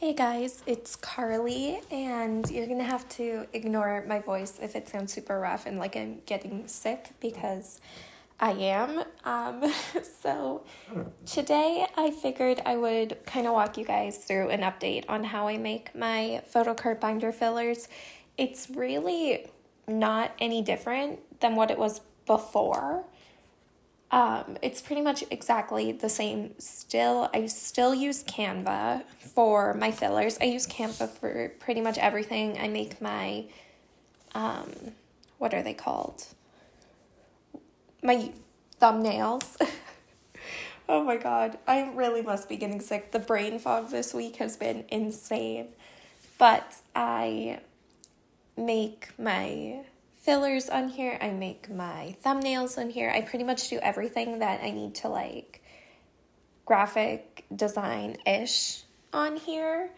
Hey guys, it's Carly, and you're gonna have to ignore my voice if it sounds super rough and like I'm getting sick because I am. So today I figured I would kind of walk you guys through an update on how I make my Photocard binder fillers. It's really not any different than what it was before. It's pretty much exactly the same still. I still use Canva for my fillers. I use Canva for pretty much everything. I make my, what are they called? My thumbnails. Oh my God, I really must be getting sick. The brain fog this week has been insane. But I make my fillers on here. I make my thumbnails on here. I pretty much do everything that I need to like graphic design-ish on here.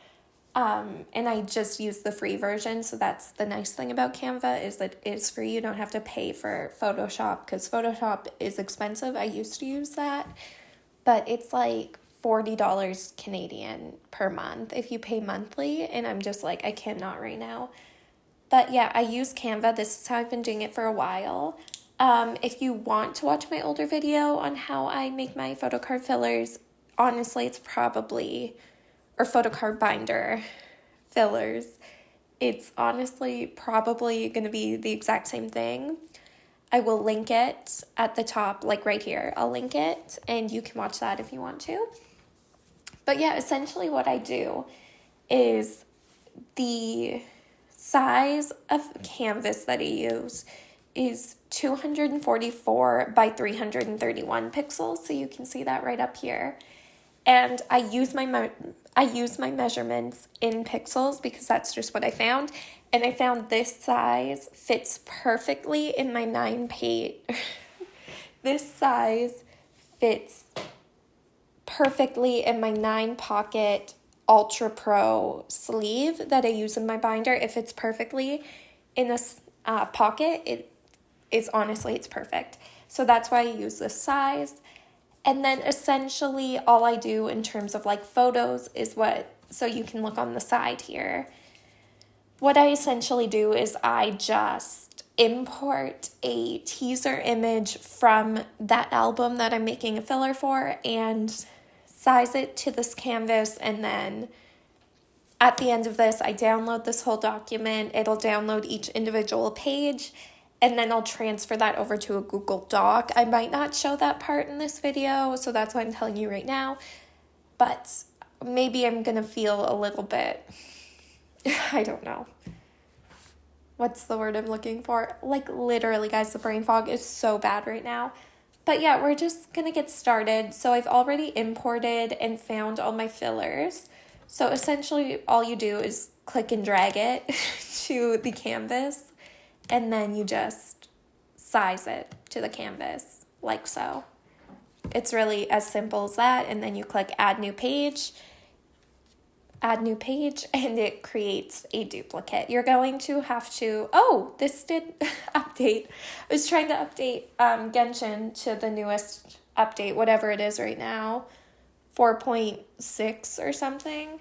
And I just use the free version. So that's the nice thing about Canva is that it's free. You don't have to pay for Photoshop because Photoshop is expensive. I used to use that, but it's like $40 Canadian per month if you pay monthly. And I'm just like, I cannot right now. But yeah, I use Canva. This is how I've been doing it for a while. If you want to watch my older video on how I make my Photocard fillers, honestly, it's probably, or Photocard binder fillers, it's honestly probably going to be the exact same thing. I will link it at the top, like right here. I'll link it, and you can watch that if you want to. But yeah, essentially what I do is the size of canvas that I use is 244 by 331 pixels, so you can see that right up here. And I use my measurements in pixels because that's just what I found. And I found this size fits perfectly in my 9-page. This size fits perfectly in my 9-pocket Ultra Pro sleeve that I use in my binder. If it's perfectly in this pocket, it's perfect. So that's why I use this size. And then essentially all I do in terms of like photos is so you can look on the side here. What I essentially do is I just import a teaser image from that album that I'm making a filler for and size it to this canvas, and then at the end of this, I download this whole document. It'll download each individual page, and then I'll transfer that over to a Google Doc. I might not show that part in this video, so that's why I'm telling you right now, but maybe I'm gonna feel a little bit, I don't know. What's the word I'm looking for? Like literally, guys, the brain fog is so bad right now. But yeah, we're just going to get started. So I've already imported and found all my fillers. So essentially all you do is click and drag it to the canvas, and then you just size it to the canvas like so. It's really as simple as that. And then you click add new page, and it creates a duplicate. You're going to have to, this did update. I was trying to update Genshin to the newest update, whatever it is right now, 4.6 or something,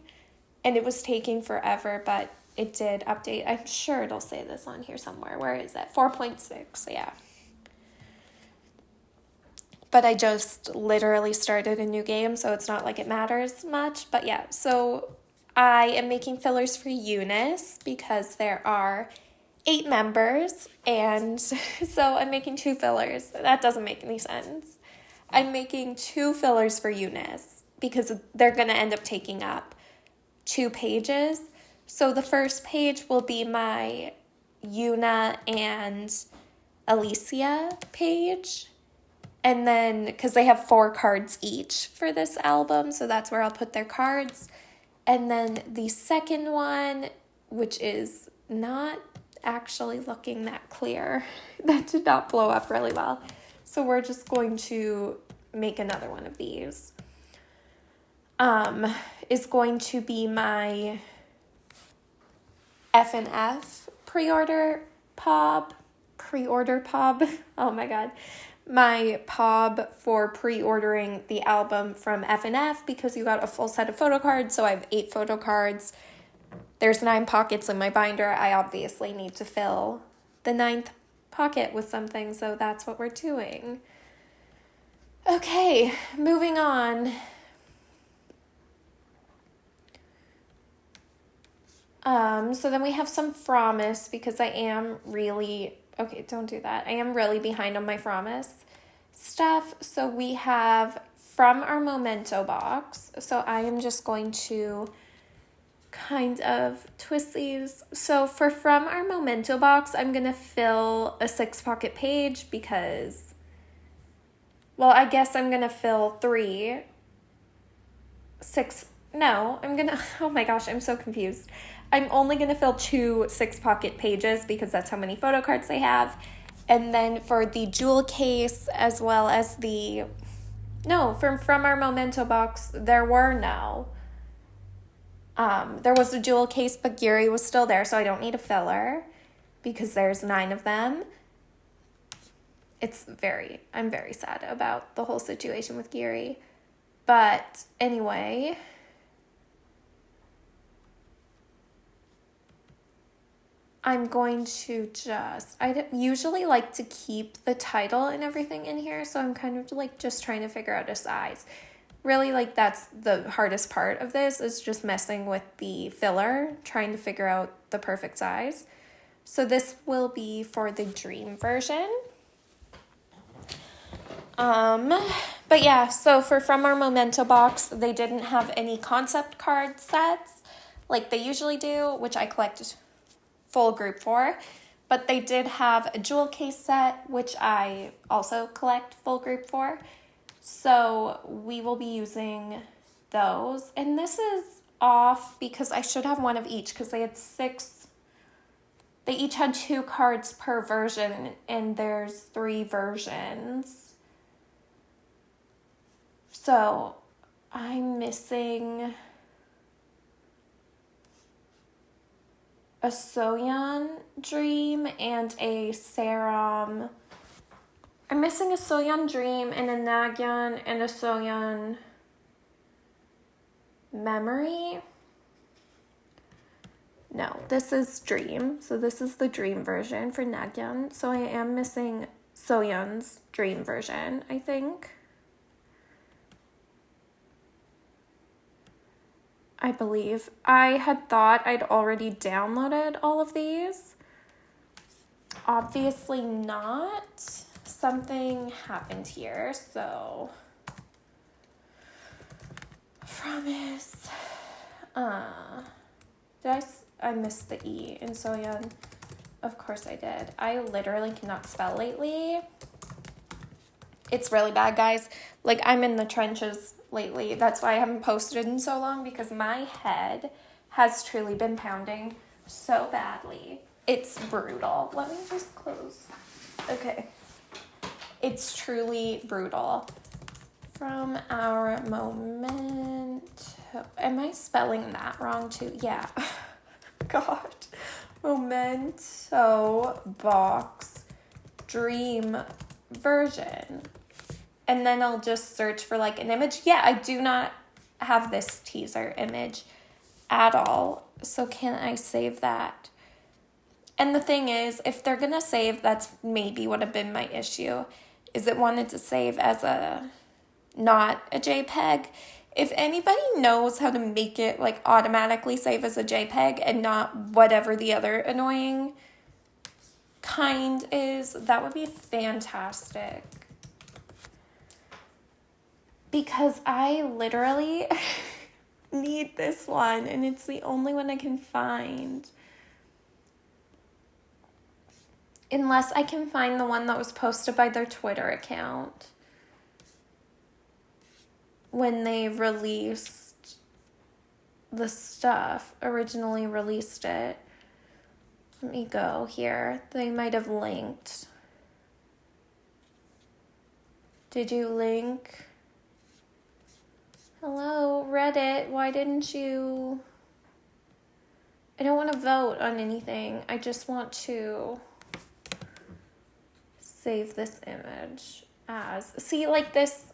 and it was taking forever, but it did update. I'm sure it'll say this on here somewhere. Where is it? 4.6, yeah. But I just literally started a new game, so it's not like it matters much, but yeah, so I am making fillers for Eunice because there are 8 members, and so I'm making 2 fillers. That doesn't make any sense. I'm making 2 fillers for Eunice because they're going to end up taking up 2 pages. So the first page will be my Yuna and Alicia page. And then, because they have 4 cards each for this album, so that's where I'll put their cards. And then the second one, which is not actually looking that clear, that did not blow up really well. So we're just going to make another one of these. Is going to be my F&F pre-order pub. Oh my God. my POB for pre-ordering the album from F&F because you got a full set of photo cards, so I have 8 photo cards. There's 9 pockets in my binder. I obviously need to fill the 9th pocket with something, so that's what we're doing. Okay, moving on. So then we have some Promise because I am really, okay, don't do that. I am really behind on my Promise stuff. So we have from our Memento box. So I am just going to kind of twist these. So from our Memento box, I'm going to fill a 6 pocket page because, well, I guess I'm going to fill 3, 6, no, I'm going to, oh my gosh, I'm so confused. I'm only going to fill 2 6 pocket pages because that's how many photo cards they have. And then for the jewel case as well as the, no, from our Memento box, there were no. There was a jewel case, but Giri was still there, so I don't need a filler because there's 9 of them. I'm very sad about the whole situation with Giri. But anyway, I'm going to I usually like to keep the title and everything in here, so I'm kind of like just trying to figure out a size. Really, like, that's the hardest part of this is just messing with the filler, trying to figure out the perfect size. So this will be for the dream version. But yeah, so from our Memento box, they didn't have any concept card sets like they usually do, which I collect full group for, but they did have a jewel case set, which I also collect full group for. So we will be using those. And this is off because I should have one of each because they had 6. They each had 2 cards per version and there's 3 versions. So I'm missing a Soyeon Dream and a Serum. I'm missing a Soyeon Dream and a Nagyan and a Soyeon Memory. No, this is Dream. So this is the Dream version for Nagyan. So I am missing Soyeon's Dream version, I think. I believe. I had thought I'd already downloaded all of these. Obviously not. Something happened here, so Promise. I missed the E in Soyeon? Of course I did. I literally cannot spell lately. It's really bad, guys. Like, I'm in the trenches lately. That's why I haven't posted in so long, because my head has truly been pounding so badly. It's brutal. Let me just close. Okay. It's truly brutal. From our Memento. Am I spelling that wrong too? Yeah. God. Memento box dream version. And then I'll just search for like an image. Yeah, I do not have this teaser image at all. So can I save that? And the thing is, if they're going to save, that's maybe would have been my issue, is it wanted to save as not a JPEG. If anybody knows how to make it like automatically save as a JPEG and not whatever the other annoying kind is, that would be fantastic. Because I literally need this one and it's the only one I can find. Unless I can find the one that was posted by their Twitter account when they released the stuff, originally released it. Let me go here. They might have linked. Did you link? Hello, Reddit, why didn't you? I don't want to vote on anything. I just want to save this image as. See, like this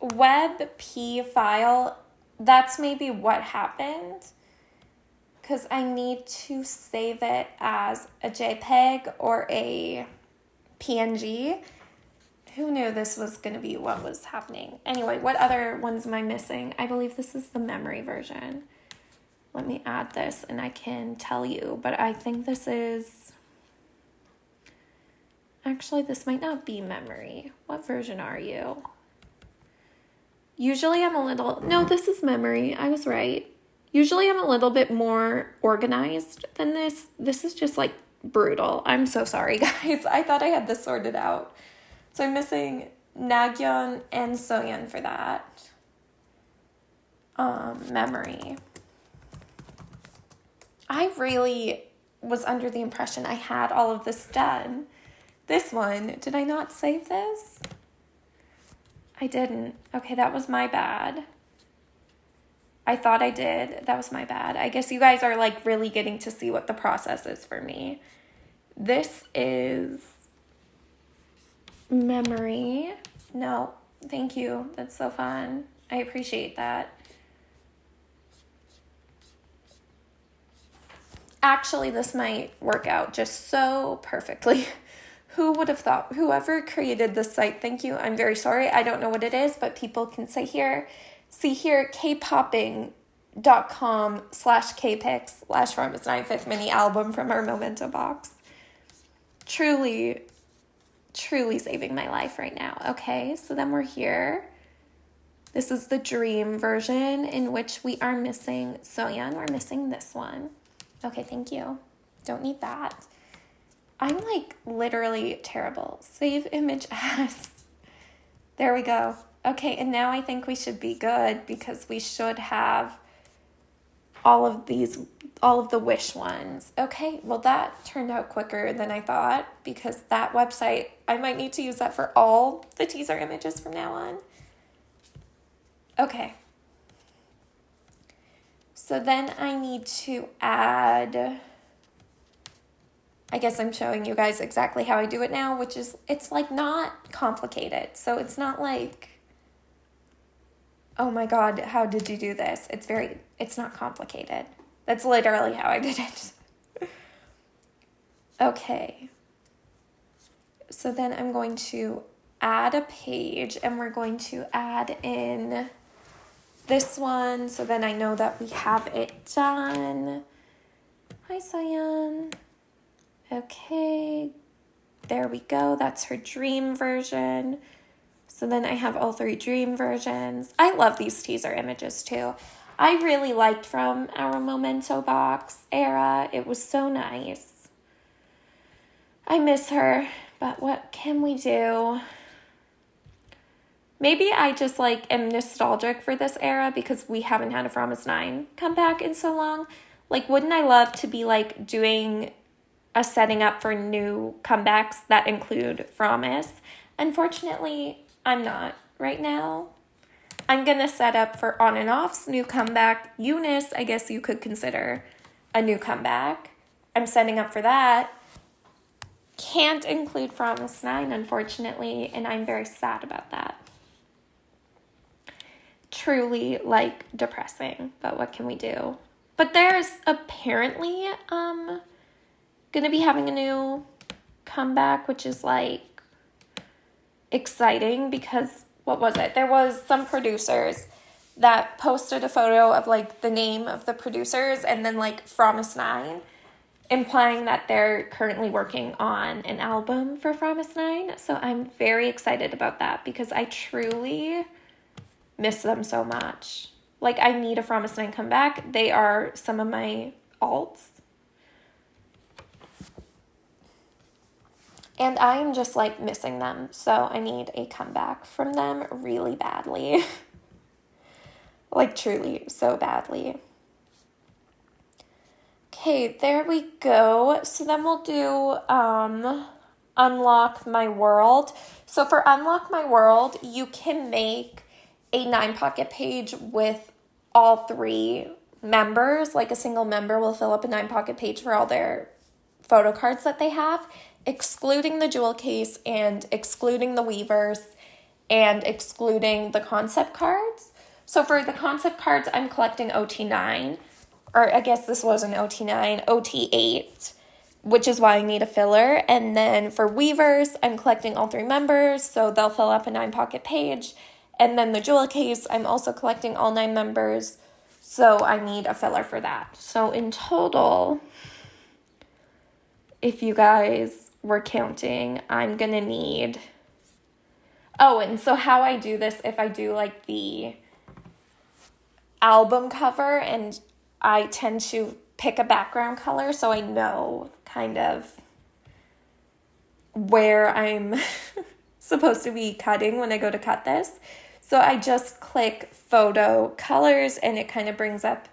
WebP file, that's maybe what happened. Because I need to save it as a JPEG or a PNG. Who knew this was going to be what was happening? Anyway, what other ones am I missing? I believe this is the memory version. Let me add this and I can tell you. But I think this is... Actually, this might not be memory. What version are you? Usually I'm a little... No, this is memory. I was right. Usually I'm a little bit more organized than this. This is just like brutal. I'm so sorry, guys. I thought I had this sorted out. So I'm missing Nagyon and Soyeon for that. Memory. I really was under the impression I had all of this done. This one, did I not save this? I didn't. Okay, that was my bad. I thought I did. That was my bad. I guess you guys are like really getting to see what the process is for me. This is memory. No, thank you. That's so fun. I appreciate that. Actually, this might work out just so perfectly. Who would have thought? Whoever created this site, thank you. I'm very sorry. I don't know what it is, but people can see here, kpopping.com/kpics/From 5th mini album from our memento box. Truly, truly saving my life right now. Okay, so then we're here. This is the dream version in which we are missing Soyeon. We're missing this one. Okay, thank you. Don't need that. I'm like literally terrible. Save image as. There we go. Okay, and now I think we should be good because we should have all of the wish ones. Okay, well that turned out quicker than I thought because that website, I might need to use that for all the teaser images from now on. Okay. So then I need to add, I guess I'm showing you guys exactly how I do it now, which is, it's like not complicated. So it's not like, oh my God, how did you do this? It's not complicated. That's literally how I did it. Okay. So then I'm going to add a page and we're going to add in this one. So then I know that we have it done. Hi, Soyeon. Okay. There we go. That's her dream version. So then I have all 3 dream versions. I love these teaser images too. I really liked from our memento box era. It was so nice. I miss her, but what can we do? Maybe I just like am nostalgic for this era because we haven't had a Promise 9 come back in so long. Like, wouldn't I love to be like doing a setting up for new comebacks that include Promise? Unfortunately, I'm not right now. I'm going to set up for On and Off's new comeback. Eunice, I guess you could consider a new comeback. I'm setting up for that. Can't include Promise 9, unfortunately, and I'm very sad about that. Truly, like, depressing, but what can we do? But there's apparently going to be having a new comeback, which is, like, exciting because, what was it? There was some producers that posted a photo of, like, the name of the producers and then, like, Promise 9, implying that they're currently working on an album for Promise 9. So I'm very excited about that because I truly miss them so much. Like, I need a Promise 9 comeback. They are some of my alts. And I'm just, like, missing them. So I need a comeback from them really badly. Like, truly, so badly. Okay, there we go. So then we'll do Unlock My World. So for Unlock My World, you can make a 9-pocket page with all 3 members. Like, a single member will fill up a 9-pocket page for all their photo cards that they have, excluding the jewel case and excluding the weavers and excluding the concept cards. So for the concept cards, I'm collecting OT9, or I guess this wasn't OT9, OT8, which is why I need a filler. And then for weavers, I'm collecting all 3 members, so they'll fill up a 9-pocket page. And then the jewel case, I'm also collecting all 9 members, so I need a filler for that. So in total, if you guys were counting, I'm going to need... Oh, and so how I do this, if I do like the album cover, and I tend to pick a background color so I know kind of where I'm supposed to be cutting when I go to cut this. So I just click photo colors and it kind of brings up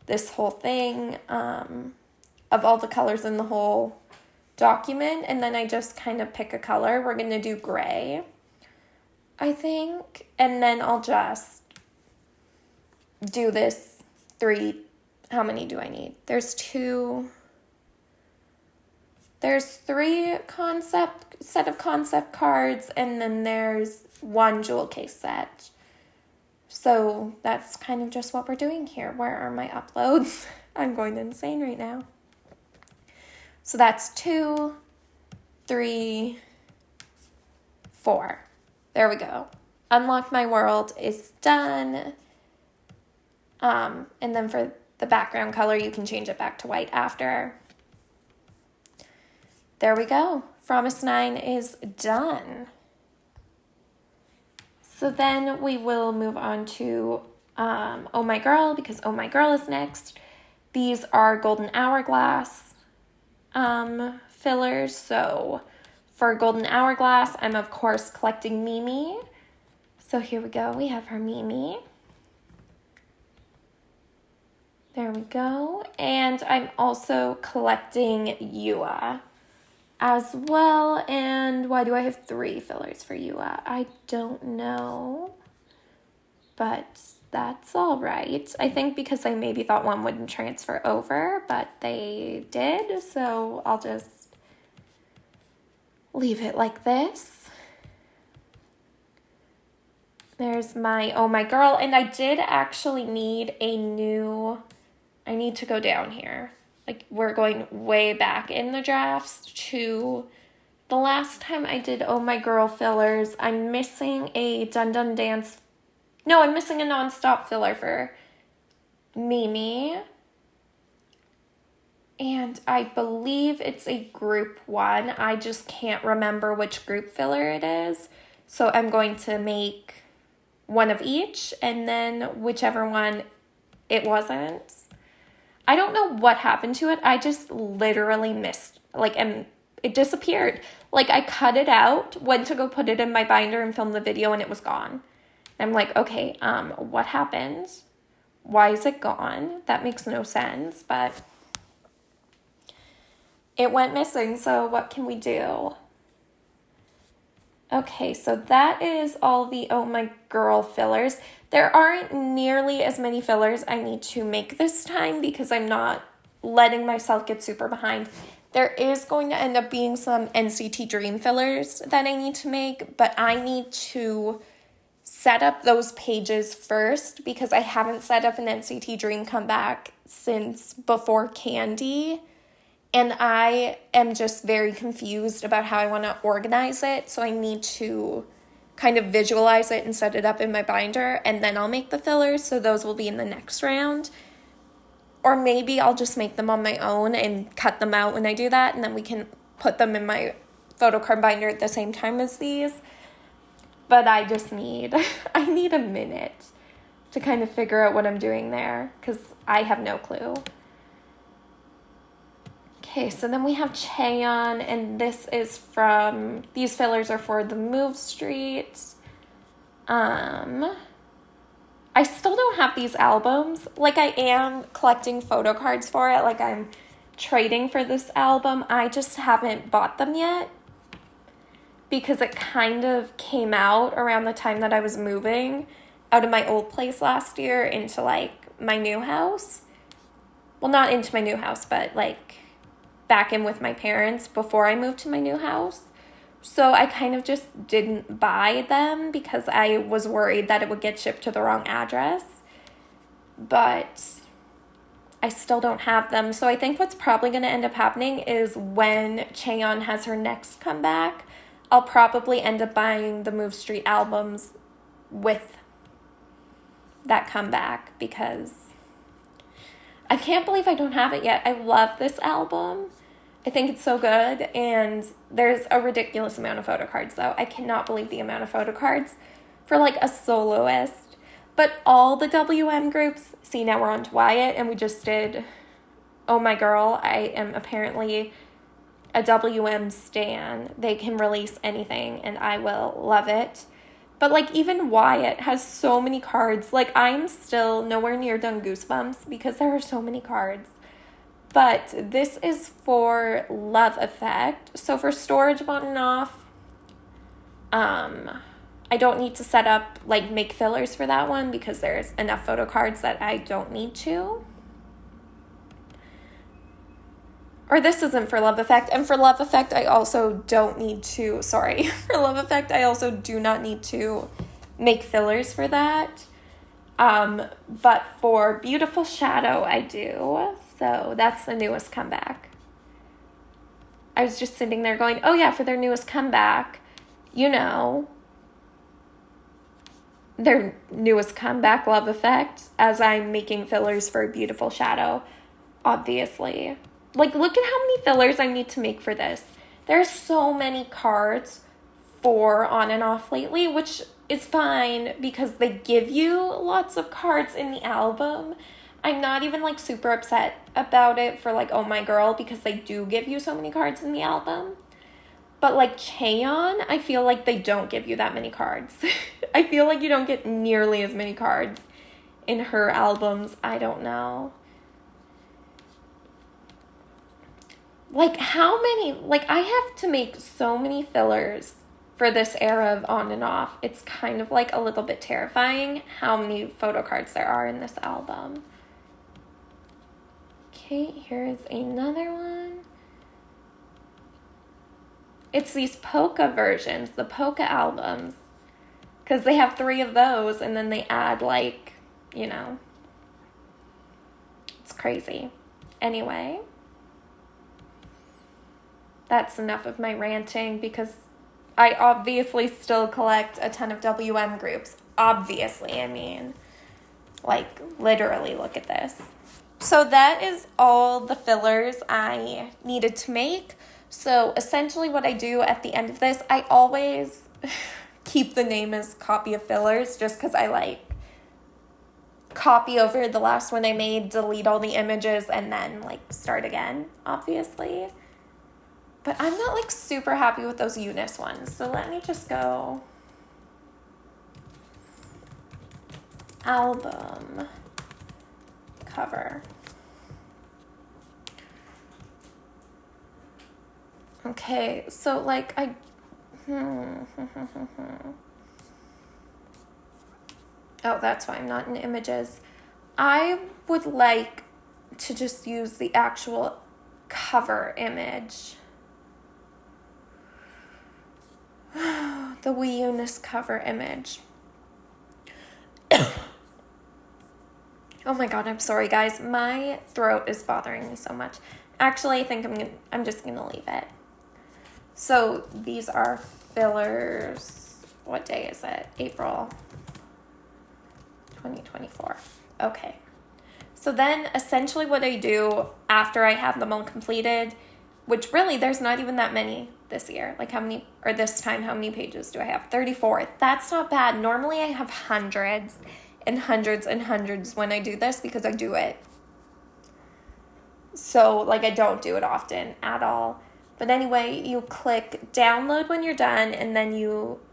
this whole thing of all the colors in the whole document. And then I just kind of pick a color. We're going to do gray, I think. And then I'll just do this 3. How many do I need? There's 3 set of concept cards, and then there's 1 jewel case set. So that's kind of just what we're doing here. Where are my uploads? I'm going insane right now. So that's 2, 3, 4. There we go. Unlock my world is done. And then for the background color, you can change it back to white after. There we go. Promise 9 is done. So then we will move on to Oh My Girl, because Oh My Girl is next. These are golden hourglass fillers. So for golden hourglass, I'm of course collecting Mimi. So here we go. We have her Mimi. There we go. And I'm also collecting Yua as well. And why do I have 3 fillers for Yua? I don't know, but that's all right. I think because I maybe thought 1 wouldn't transfer over, but they did. So I'll just leave it like this. There's my Oh My Girl. And I did actually need I need to go down here. Like, we're going way back in the drafts to the last time I did Oh My Girl fillers. I'm missing a Dun Dun Dance. No, I'm missing a nonstop filler for Mimi. And I believe it's a group 1. I just can't remember which group filler it is. So I'm going to make 1 of each, and then whichever one it wasn't. I don't know what happened to it. I just literally missed, and it disappeared. I cut it out, went to go put it in my binder and film the video, and it was gone. I'm like, okay, what happened? Why is it gone? That makes no sense, but it went missing, so what can we do? Okay, so that is all the Oh My Girl fillers. There aren't nearly as many fillers I need to make this time because I'm not letting myself get super behind. There is going to end up being some NCT Dream fillers that I need to make, but I need to set up those pages first because I haven't set up an NCT Dream comeback since before Candy. And I am just very confused about how I want to organize it. So I need to kind of visualize it and set it up in my binder. And then I'll make the fillers. So those will be in the next round. Or maybe I'll just make them on my own and cut them out when I do that. And then we can put them in my Photocard binder at the same time as these. But I just need a minute to kind of figure out what I'm doing there. Because I have no clue. Okay, so then we have Cheon, and these fillers are for the Move Street. I still don't have these albums. I am collecting photo cards for it. I'm trading for this album. I just haven't bought them yet because it kind of came out around the time that I was moving out of my old place last year into, my new house. Well, not into my new house, but, back in with my parents before I moved to my new house. So I kind of just didn't buy them because I was worried that it would get shipped to the wrong address. But I still don't have them. So I think what's probably going to end up happening is when Chaeyeon has her next comeback, I'll probably end up buying the Move Street albums with that comeback because I can't believe I don't have it yet. I love this album. I think it's so good, and there's a ridiculous amount of photocards, though. I cannot believe the amount of photocards for, like, a soloist. But all the WM groups, see, now we're on to Wyatt, and we just did Oh My Girl. I am apparently a WM stan. They can release anything, and I will love it. But, like, even Wyatt has so many cards. Like, I'm still nowhere near done Goosebumps because there are so many cards. But this is for Love Effect. So for storage on and off, I don't need to set up, like, make fillers for that one because there's enough photo cards that I don't need to. Or this isn't for Love Effect. And for Love Effect, I also don't need to, for Love Effect, I also do not need to make fillers for that. But for Beautiful Shadow, I do. So that's the newest comeback. I was just sitting there going, oh yeah, for their newest comeback, you know, their newest comeback, Love Effect, as I'm making fillers for Beautiful Shadow, obviously. Like, look at how many fillers I need to make for this. There's so many cards for On and Off lately, which is fine because they give you lots of cards in the album. I'm not even, like, super upset about it for, like, Oh My Girl because they do give you so many cards in the album. But, like, Chaeyeon, I feel like they don't give you that many cards. I feel like you don't get nearly as many cards in her albums. I don't know. Like, how many... Like, I have to make so many fillers for this era of On and Off. It's kind of, like, a little bit terrifying how many photo cards there are in this album. Okay, here's another one. It's these polka versions, the polka albums. Because they have 3 of those, and then they add, like, you know. It's crazy. Anyway. That's enough of my ranting, because I obviously still collect a ton of WM groups. Obviously, I mean. Like, literally, look at this. So that is all the fillers I needed to make. So essentially what I do at the end of this, I always keep the name as copy of fillers just because I like copy over the last one I made, delete all the images, and then like start again, obviously. But I'm not like super happy with those Eunice ones. So let me just go album cover. Okay, so like oh, that's why I'm not in images. I would like to just use the actual cover image. The Wii Eunice cover image. Oh my god, I'm sorry guys. My throat is bothering me so much. Actually, I think I'm just gonna leave it. So these are fillers. What day is it? April 2024. Okay. So then essentially what I do after I have them all completed, which really there's not even that many this year. Like how many pages do I have? 34. That's not bad. Normally I have hundreds and hundreds and hundreds when I do this because I do it. So like I don't do it often at all. But anyway, you click download when you're done, and then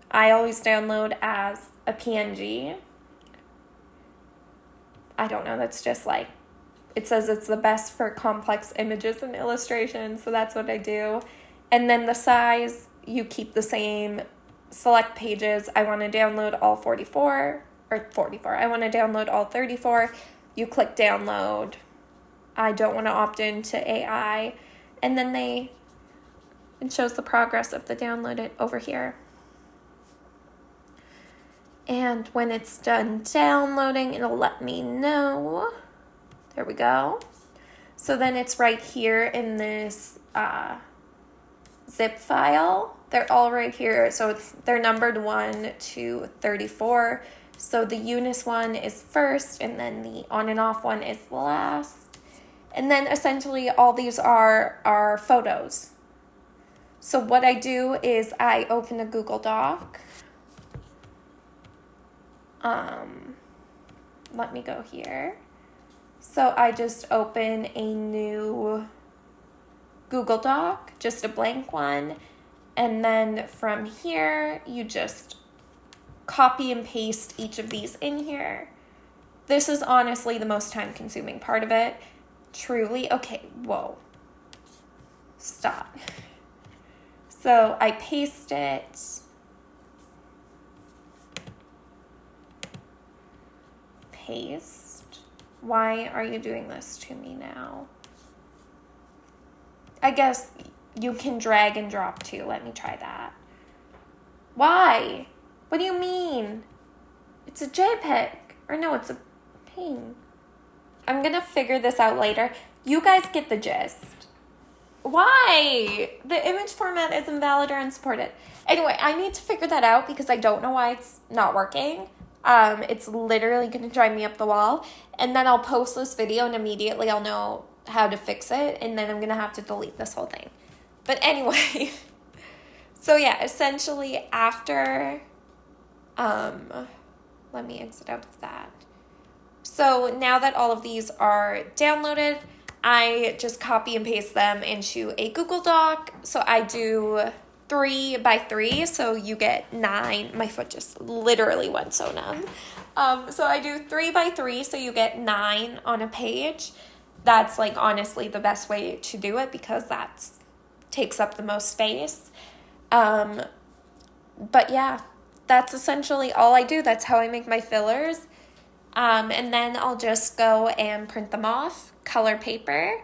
I always download as a PNG. I don't know, that's just like, it says it's the best for complex images and illustrations, so that's what I do. And then the size, you keep the same, select pages. I want to download all 44, I want to download all 34. You click download. I don't want to opt into AI. And then they and shows the progress of the download over here. And when it's done downloading, it'll let me know. There we go. So then it's right here in this zip file. They're all right here. So they're numbered 1 to 34. So the Eunice one is first, and then the on and off one is last. And then essentially all these are photos. So what I do is I open a Google Doc. Let me go here. So I just open a new Google Doc, just a blank one. And then from here, you just copy and paste each of these in here. This is honestly the most time-consuming part of it. Truly. Okay, whoa. Stop. So I paste it. Paste. Why are you doing this to me now? I guess you can drag and drop too. Let me try that. Why? What do you mean? It's a JPEG. Or no, it's a ping. I'm going to figure this out later. You guys get the gist. Why? The image format is invalid or unsupported. Anyway, I need to figure that out because I don't know why it's not working. It's literally going to drive me up the wall. And then I'll post this video and immediately I'll know how to fix it. And then I'm going to have to delete this whole thing. But anyway, so yeah, essentially after, let me exit out of that. So now that all of these are downloaded, I just copy and paste them into a Google Doc. So I do 3 by 3, so you get 9. My foot just literally went so numb. So I do 3 by 3, so you get 9 on a page. That's like honestly the best way to do it because that takes up the most space. But yeah, that's essentially all I do. That's how I make my fillers. And then I'll just go and print them off, color paper,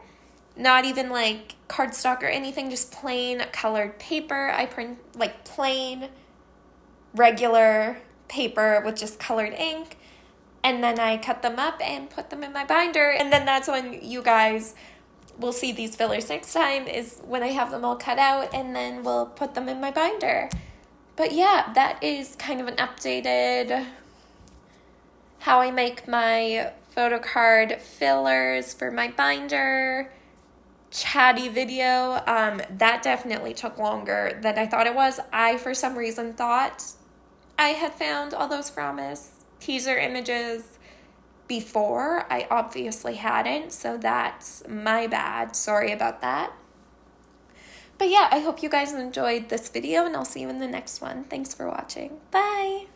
not even like cardstock or anything, just plain colored paper. I print like plain, regular paper with just colored ink, and then I cut them up and put them in my binder. And then that's when you guys will see these fillers next time, is when I have them all cut out, and then we'll put them in my binder. But yeah, that is kind of an updated how I make my Photocard fillers for my binder chatty video. That definitely took longer than I thought it was. I, for some reason, thought I had found all those promise teaser images before. I obviously hadn't, so that's my bad. Sorry about that. But yeah, I hope you guys enjoyed this video, and I'll see you in the next one. Thanks for watching. Bye!